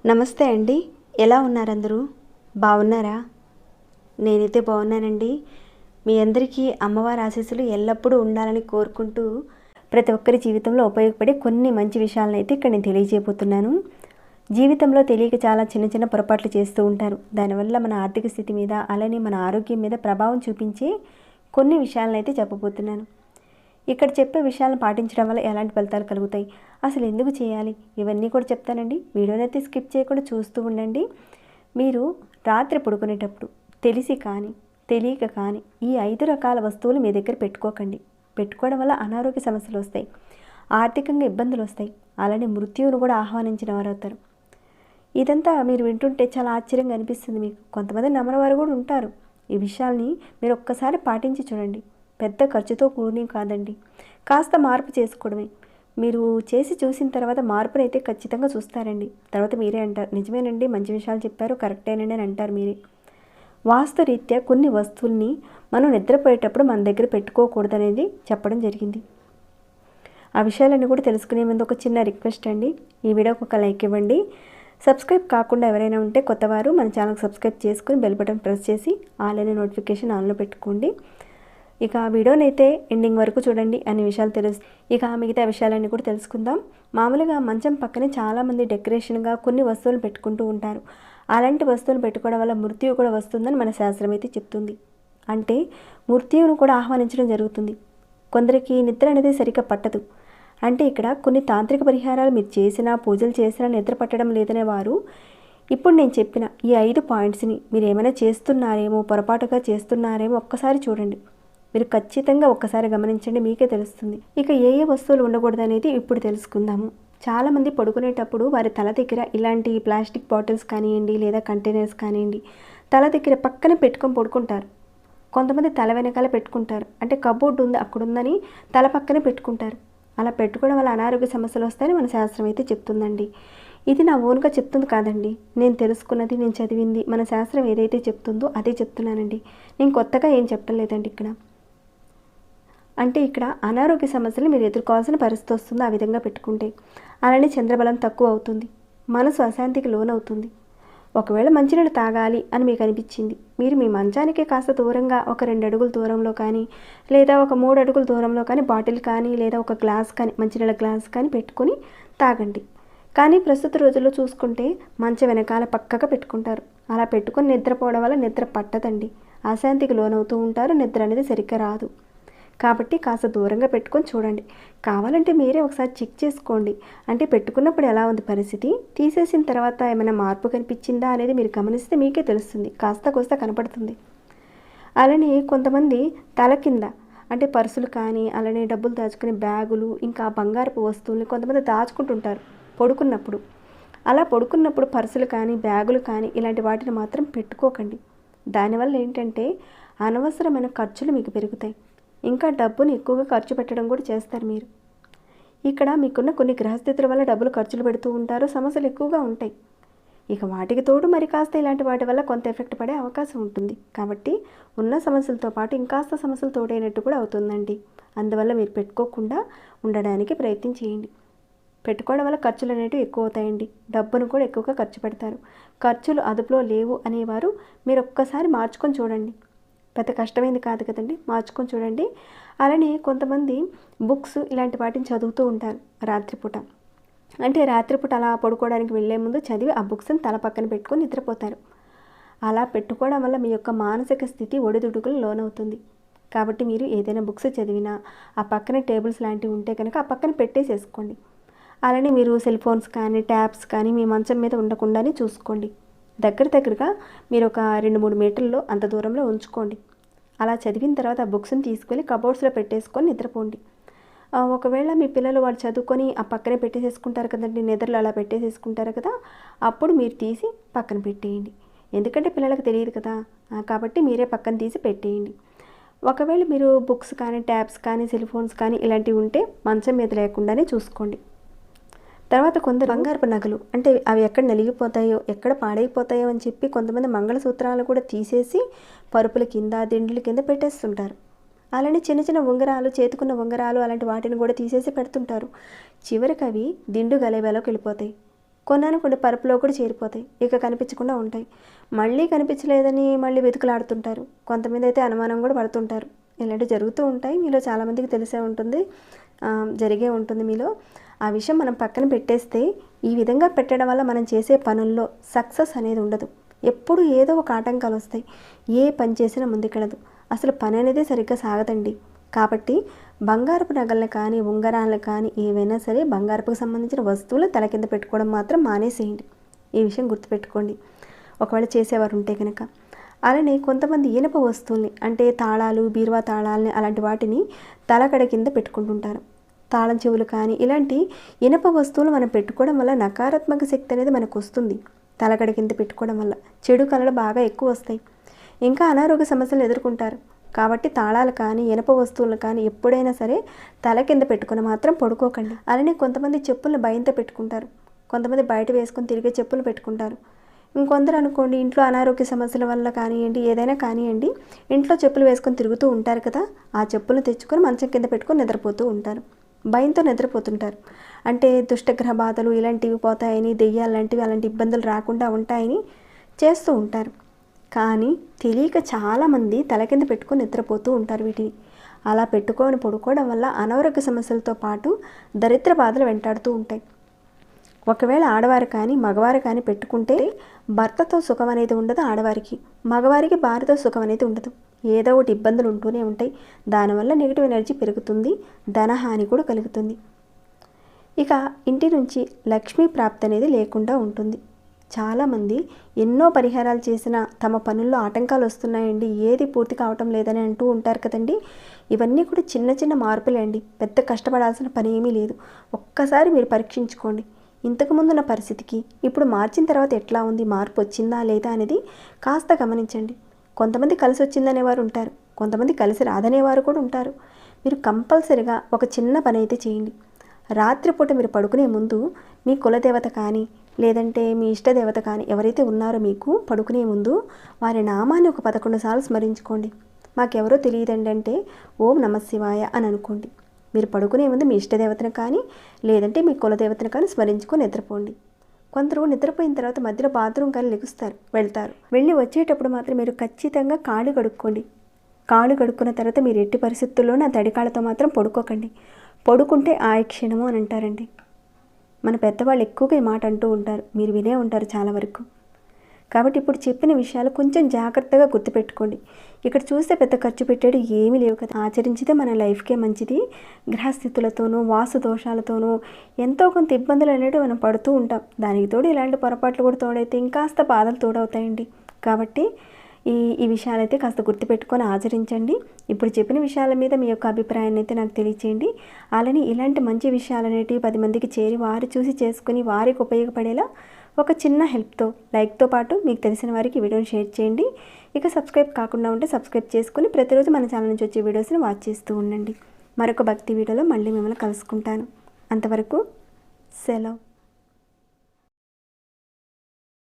నమస్తే అండి, ఎలా ఉన్నారు అందరూ? బాగున్నారా? నేనైతే బాగున్నానండి. మీ అందరికీ అమ్మవారి ఆశీస్సులు ఎల్లప్పుడూ ఉండాలని కోరుకుంటూ ప్రతి ఒక్కరి జీవితంలో ఉపయోగపడే కొన్ని మంచి విషయాలను అయితే ఇక్కడ నేను తెలియజేయబోతున్నాను. జీవితంలో తెలియక చాలా చిన్న చిన్న పొరపాట్లు చేస్తూ ఉంటారు. దానివల్ల మన ఆర్థిక స్థితి మీద, అలానే మన ఆరోగ్యం మీద ప్రభావం చూపించే కొన్ని విషయాలను అయితే చెప్పబోతున్నాను. ఇక్కడ చెప్పే విషయాలను పాటించడం వల్ల ఎలాంటి ఫలితాలు కలుగుతాయి, అసలు ఎందుకు చేయాలి, ఇవన్నీ కూడా చెప్తానండి. వీడియోనైతే స్కిప్ చేయకుండా చూస్తూ ఉండండి. మీరు రాత్రి పడుకునేటప్పుడు తెలిసి కానీ తెలియక కానీ ఈ 5 రకాల వస్తువులు మీ దగ్గర పెట్టుకోకండి. పెట్టుకోవడం వల్ల అనారోగ్య సమస్యలు వస్తాయి, ఆర్థికంగా ఇబ్బందులు వస్తాయి, అలానే మృత్యువును కూడా ఆహ్వానించిన వారు అవుతారు. ఇదంతా మీరు వింటుంటే చాలా ఆశ్చర్యంగా అనిపిస్తుంది మీకు. కొంతమంది నమ్మని వారు కూడా ఉంటారు. ఈ విషయాల్ని మీరు ఒక్కసారి పాటించి చూడండి. పెద్ద ఖర్చుతో కూడినవి కాదండి, కాస్త మార్పు చేసుకోవడమే. మీరు చేసి చూసిన తర్వాత మార్పును అయితే ఖచ్చితంగా చూస్తారండి. తర్వాత మీరే అంటారు, నిజమేనండి, మంచి విషయాలు చెప్పారు, కరెక్టేనండి అని అంటారు మీరే. వాస్తురీత్యా కొన్ని వస్తువుల్ని మనం నిద్రపోయేటప్పుడు మన దగ్గర పెట్టుకోకూడదనేది చెప్పడం జరిగింది. ఆ విషయాలన్నీ కూడా తెలుసుకునే ముందు ఒక చిన్న రిక్వెస్ట్ అండి, ఈ వీడియోకి ఒక లైక్ ఇవ్వండి. సబ్స్క్రైబ్ కాకుండా ఎవరైనా ఉంటే కొత్తవారు మన ఛానల్ సబ్స్క్రైబ్ చేసుకుని బెల్ బటన్ ప్రెస్ చేసి ఆల్ అనే నోటిఫికేషన్ ఆన్లో పెట్టుకోండి. ఇక వీడియోని అయితే ఎండింగ్ వరకు చూడండి, అన్ని విషయాలు ఇక మిగతా విషయాలన్నీ కూడా తెలుసుకుందాం. మామూలుగా మంచం పక్కనే చాలామంది డెకరేషన్గా కొన్ని వస్తువులు పెట్టుకుంటూ ఉంటారు. అలాంటి వస్తువులు పెట్టుకోవడం వల్ల మృత్యువు కూడా వస్తుందని మన శాస్త్రం అయితే చెప్తుంది. అంటే మృత్యువును కూడా ఆహ్వానించడం జరుగుతుంది. కొందరికి నిద్ర అనేది సరిగ్గా పట్టదు. అంటే ఇక్కడ కొన్ని తాంత్రిక పరిహారాలు మీరు చేసినా, పూజలు చేసినా నిద్ర పట్టడం లేదనే వారు ఇప్పుడు నేను చెప్పిన ఈ 5 పాయింట్స్ని మీరు ఏమైనా చేస్తున్నారేమో, పొరపాటుగా చేస్తున్నారేమో ఒక్కసారి చూడండి. మీరు ఖచ్చితంగా ఒక్కసారి గమనించండి, మీకే తెలుస్తుంది. ఇక ఏ ఏ వస్తువులు ఉండకూడదు అనేది ఇప్పుడు తెలుసుకుందాము. చాలామంది పడుకునేటప్పుడు వారి తల దగ్గర ఇలాంటి ప్లాస్టిక్ బాటిల్స్ కానివ్వండి, లేదా కంటైనర్స్ కానివ్వండి, తల దగ్గర పక్కన పెట్టుకొని పడుకుంటారు. కొంతమంది తల వెనకాల పెట్టుకుంటారు. అంటే కబోర్డు ఉంది అక్కడ ఉందని తల పక్కనే పెట్టుకుంటారు. అలా పెట్టుకోవడం వల్ల అనారోగ్య సమస్యలు వస్తాయని మన శాస్త్రం అయితే చెప్తుందండి. ఇది నా ఓన్గా చెప్తుంది కాదండి, నేను తెలుసుకున్నది, నేను చదివింది, మన శాస్త్రం ఏదైతే చెప్తుందో అదే చెప్తున్నానండి. నేను కొత్తగా ఏం చెప్పడం లేదండి ఇక్కడ. అంటే ఇక్కడ అనారోగ్య సమస్యలు మీరు ఎదుర్కోవాల్సిన పరిస్థితి వస్తుంది ఆ విధంగా పెట్టుకుంటే. అలానే చంద్రబలం తక్కువ అవుతుంది, మనసు అశాంతికి లోనవుతుంది. ఒకవేళ మంచినీళ్ళు తాగాలి అని మీకు అనిపించింది, మీరు మీ మంచానికి కాస్త దూరంగా ఒక 2 అడుగుల దూరంలో కానీ, లేదా ఒక 3 అడుగుల దూరంలో కానీ బాటిల్ కానీ, లేదా ఒక గ్లాస్ కానీ, మంచినీళ్ళ గ్లాస్ కానీ పెట్టుకొని తాగండి. కానీ ప్రస్తుత రోజుల్లో చూసుకుంటే మంచం వెనకాల పక్కగా పెట్టుకుంటారు. అలా పెట్టుకొని నిద్రపోవడం వల్ల నిద్ర పట్టదండి, అశాంతికి లోనవుతూ ఉంటారు, నిద్ర అనేది సరిగ్గా రాదు. కాబట్టి కాస్త దూరంగా పెట్టుకొని చూడండి. కావాలంటే మీరే ఒకసారి చెక్ చేసుకోండి. అంటే పెట్టుకున్నప్పుడు ఎలా ఉంది పరిస్థితి, తీసేసిన తర్వాత ఏమైనా మార్పు కనిపించిందా అనేది మీరు గమనిస్తే మీకే తెలుస్తుంది, కాస్త కోస్త కనపడుతుంది. అలానే కొంతమంది తల కింద అంటే పర్సులు కానీ, అలానే డబ్బులు దాచుకునే బ్యాగులు, ఇంకా బంగారపు వస్తువుల్ని కొంతమంది దాచుకుంటుంటారు పడుకున్నప్పుడు. అలా పడుకున్నప్పుడు పర్సులు కానీ, బ్యాగులు కానీ ఇలాంటి వాటిని మాత్రం పెట్టుకోకండి. దానివల్ల ఏంటంటే అనవసరమైన ఖర్చులు మీకు పెరుగుతాయి, ఇంకా డబ్బుని ఎక్కువగా ఖర్చు పెట్టడం కూడా చేస్తారు మీరు. ఇక్కడ మీకున్న కొన్ని గ్రహస్థితుల వల్ల డబ్బులు ఖర్చులు పెడుతూ ఉంటారు, సమస్యలు ఎక్కువగా ఉంటాయి. ఇక వాటికి తోడు మరి కాస్త ఇలాంటి వాటి వల్ల కొంత ఎఫెక్ట్ పడే అవకాశం ఉంటుంది. కాబట్టి ఉన్న సమస్యలతో పాటు ఇంకాస్త సమస్యలు తోడైనట్టు కూడా అవుతుందండి. అందువల్ల మీరు పెట్టుకోకుండా ఉండడానికి ప్రయత్నం చేయండి. పెట్టుకోవడం వల్ల ఖర్చులు అనేవి ఎక్కువ అవుతాయండి, డబ్బును కూడా ఎక్కువగా ఖర్చు పెడతారు. ఖర్చులు అదుపులో లేవు అనేవారు మీరు ఒక్కసారి మార్చుకొని చూడండి. పెద్ద కష్టమైంది కాదు కదండి, మార్చుకొని చూడండి. అలానే కొంతమంది బుక్స్ ఇలాంటి వాటిని చదువుతూ ఉంటారు రాత్రిపూట. అంటే రాత్రిపూట అలా పడుకోవడానికి వెళ్ళే ముందు చదివి ఆ బుక్స్ని తల పక్కన పెట్టుకొని నిద్రపోతారు. అలా పెట్టుకోవడం వల్ల మీ యొక్క మానసిక స్థితి ఒడిదుడుకులు లోనవుతుంది. కాబట్టి మీరు ఏదైనా బుక్స్ చదివినా ఆ పక్కన టేబుల్స్ లాంటివి ఉంటే కనుక ఆ పక్కన పెట్టేసేసుకోండి. అలానే మీరు సెల్ ఫోన్స్ కానీ, ట్యాబ్స్ కానీ మీ మంచం మీద ఉండకుండానే చూసుకోండి. దగ్గరగా మీరు ఒక 2-3 మీటర్లో అంత దూరంలో ఉంచుకోండి. అలా చదివిన తర్వాత ఆ బుక్స్ని తీసుకెళ్ళి కబోర్డ్స్లో పెట్టేసుకొని నిద్రపోండి. ఒకవేళ మీ పిల్లలు వాళ్ళు చదువుకొని ఆ పక్కనే పెట్టేసేసుకుంటారు కదండి, నిద్రలో అలా పెట్టేసేసుకుంటారు కదా, అప్పుడు మీరు తీసి పక్కన పెట్టేయండి. ఎందుకంటే పిల్లలకు తెలియదు కదా, కాబట్టి మీరే పక్కన తీసి పెట్టేయండి. ఒకవేళ మీరు బుక్స్ కానీ, ట్యాబ్స్ కానీ, సెల్ ఫోన్స్ కానీ ఇలాంటివి ఉంటే మంచం మీద లేకుండానే చూసుకోండి. తర్వాత కొందరు బంగారపు నగలు అంటే అవి ఎక్కడ నలిగిపోతాయో, ఎక్కడ పాడైపోతాయో అని చెప్పి కొంతమంది మంగళసూత్రాలు కూడా తీసేసి పరుపుల కింద, దిండుల కింద పెట్టేస్తుంటారు. అలానే చిన్న చిన్న ఉంగరాలు, చేతుకున్న ఉంగరాలు అలాంటి వాటిని కూడా తీసేసి పెడుతుంటారు. చివరికి అవి దిండు గలేబాలోకి వెళ్ళిపోతాయి. కొన్నానుకోండి పరుపులో కూడా చేరిపోతాయి. ఇక కనిపించకుండా ఉంటాయి. మళ్ళీ కనిపించలేదని మళ్ళీ వెతుకులాడుతుంటారు. కొంతమంది అయితే అనుమానం కూడా పడుతుంటారు. ఇలాంటివి జరుగుతూ ఉంటాయి. మీలో చాలామందికి తెలిసే ఉంటుంది, జరిగే ఉంటుంది మీలో. ఆ విషయం మనం పక్కన పెట్టేస్తే ఈ విధంగా పెట్టడం వల్ల మనం చేసే పనుల్లో సక్సెస్ అనేది ఉండదు. ఎప్పుడు ఏదో ఒక ఆటంకాలు వస్తాయి. ఏ పని చేసినా ముందుకెళ్ళదు. అసలు పని అనేది సరిగ్గా సాగదండి. కాబట్టి బంగారపు నగలను కానీ, ఉంగరాలను కానీ, ఏవైనా సరే బంగారపుకు సంబంధించిన వస్తువులు తల కింద పెట్టుకోవడం మాత్రం మానేసేయండి. ఈ విషయం గుర్తుపెట్టుకోండి ఒకవేళ చేసేవారు ఉంటే కనుక. అలానే కొంతమంది ఇనుప వస్తువుల్ని, అంటే తాళాలు, బీరువా తాళాలని అలాంటి వాటిని తలకడ కింద పెట్టుకుంటుంటారు. తాళం చెవులు కానీ ఇలాంటి ఇనుప వస్తువులు మనం పెట్టుకోవడం వల్ల నకారాత్మక శక్తి అనేది మనకు వస్తుంది. తలకడ కింద పెట్టుకోవడం వల్ల చెడు కళలు బాగా ఎక్కువ వస్తాయి. ఇంకా అనారోగ్య సమస్యలు ఎదుర్కొంటారు. కాబట్టి తాళాలు కానీ, ఇనుప వస్తువులు కానీ ఎప్పుడైనా సరే తల కింద పెట్టుకుని మాత్రం పడుకోకండి. అలానే కొంతమంది చెప్పులను భయంతో పెట్టుకుంటారు. కొంతమంది బయట వేసుకొని తిరిగే చెప్పులు పెట్టుకుంటారు. ఇంకొందరు అనుకోండి ఇంట్లో అనారోగ్య సమస్యల వల్ల కానివ్వండి, ఏదైనా కానివ్వండి, ఇంట్లో చెప్పులు వేసుకొని తిరుగుతూ ఉంటారు కదా, ఆ చెప్పులను తెచ్చుకొని మంచం కింద పెట్టుకొని నిద్రపోతూ ఉంటారు. భయంతో నిద్రపోతుంటారు. అంటే దుష్టగ్రహ బాధలు ఇలాంటివి పోతాయని, దెయ్యాలు లాంటివి అలాంటి ఇబ్బందులు రాకుండా ఉంటాయని చేస్తూ ఉంటారు. కానీ తెలియక చాలామంది తల కింద పెట్టుకొని నిద్రపోతూ ఉంటారు వీటిని. అలా పెట్టుకొని పడుకోవడం వల్ల అనారోగ్య సమస్యలతో పాటు దరిద్ర బాధలు వెంటాడుతూ ఉంటాయి. ఒకవేళ ఆడవారు కానీ, మగవారు కానీ పెట్టుకుంటే భర్తతో సుఖం అనేది ఉండదు ఆడవారికి. మగవారికి భార్యతో సుఖం అనేది ఉండదు. ఏదో ఒకటి ఇబ్బందులు ఉంటూనే ఉంటాయి. దానివల్ల నెగిటివ్ ఎనర్జీ పెరుగుతుంది, ధనహాని కూడా కలుగుతుంది. ఇక ఇంటి నుంచి లక్ష్మీ ప్రాప్తి అనేది లేకుండా ఉంటుంది. చాలామంది ఎన్నో పరిహారాలు చేసినా తమ పనుల్లో ఆటంకాలు వస్తున్నాయండి, ఏది పూర్తి కావటం లేదని అంటూ ఉంటారు కదండి. ఇవన్నీ కూడా చిన్న చిన్న మార్పులే అండి. పెద్ద కష్టపడాల్సిన పని ఏమీ లేదు. ఒక్కసారి మీరు పరీక్షించుకోండి. ఇంతకుముందు ఉన్న పరిస్థితికి ఇప్పుడు మార్చిన తర్వాత ఎట్లా ఉంది, మార్పు వచ్చిందా లేదా అనేది కాస్త గమనించండి. కొంతమంది కలిసి వచ్చిందనేవారు ఉంటారు, కొంతమంది కలిసి రాదనేవారు కూడా ఉంటారు. మీరు కంపల్సరిగా ఒక చిన్న పని అయితే చేయండి. రాత్రిపూట మీరు పడుకునే ముందు మీ కులదేవత కానీ, లేదంటే మీ ఇష్టదేవత కానీ ఎవరైతే ఉన్నారో మీకు పడుకునే ముందు వారి నామాన్ని ఒక 11 సార్లు స్మరించుకోండి. మాకెవరో తెలియదండి అంటే ఓం నమఃశివాయ అని అనుకోండి. మీరు పడుకునే ముందు మీ ఇష్టదేవతను కానీ, లేదంటే మీ కులదేవతను కానీ స్మరించుకొని నిద్రపోండి. కొందరు నిద్రపోయిన తర్వాత మధ్యలో బాత్రూమ్ కానీ వెళ్తారు. వెళ్ళి వచ్చేటప్పుడు మాత్రం మీరు ఖచ్చితంగా కాళ్ళు కడుక్కోండి. కాళ్ళు కడుక్కున్న తర్వాత మీరు ఎట్టి పరిస్థితుల్లోనూ ఆ తడికాళ్ళతో మాత్రం పడుకోకండి. పడుకుంటే ఆయక్షీణము అని అంటారండి. మన పెద్దవాళ్ళు ఎక్కువగా ఈ మాట అంటూ ఉంటారు, మీరు వినే ఉంటారు చాలా వరకు. కాబట్టి ఇప్పుడు చెప్పిన విషయాలు కొంచెం జాగ్రత్తగా గుర్తుపెట్టుకోండి. ఇక్కడ చూస్తే పెద్ద ఖర్చు పెట్టేది ఏమీ లేవు కదా. ఆచరించితే మన లైఫ్కే మంచిది. గ్రహస్థితులతోనూ, వాస్తు దోషాలతోనూ ఎంతో కొంత ఇబ్బందులు అనేవి మనం పడుతూ ఉంటాం. దానికి తోడు ఇలాంటి పొరపాట్లు కూడా తోడైతే ఇంకాస్త బాధలు తోడవుతాయండి. కాబట్టి ఈ విషయాలైతే కాస్త గుర్తుపెట్టుకొని ఆచరించండి. ఇప్పుడు చెప్పిన విషయాల మీద మీ యొక్క అభిప్రాయాన్ని అయితే నాకు తెలియచేయండి. అలానే ఇలాంటి మంచి విషయాలు అనేటివి 10 మందికి చేరి వారు చూసి చేసుకుని వారికి ఉపయోగపడేలా ఒక చిన్న హెల్ప్తో, లైక్తో పాటు మీకు తెలిసిన వారికి వీడియోని షేర్ చేయండి. ఇక సబ్స్క్రైబ్ కాకుండా ఉంటే సబ్స్క్రైబ్ చేసుకుని ప్రతిరోజు మన ఛానల్ నుంచి వచ్చే వీడియోస్ని వాచ్ చేస్తూ ఉండండి. మరొక భక్తి వీడియోలో మళ్ళీ మిమ్మల్ని కలుసుకుంటాను. అంతవరకు సెలవు.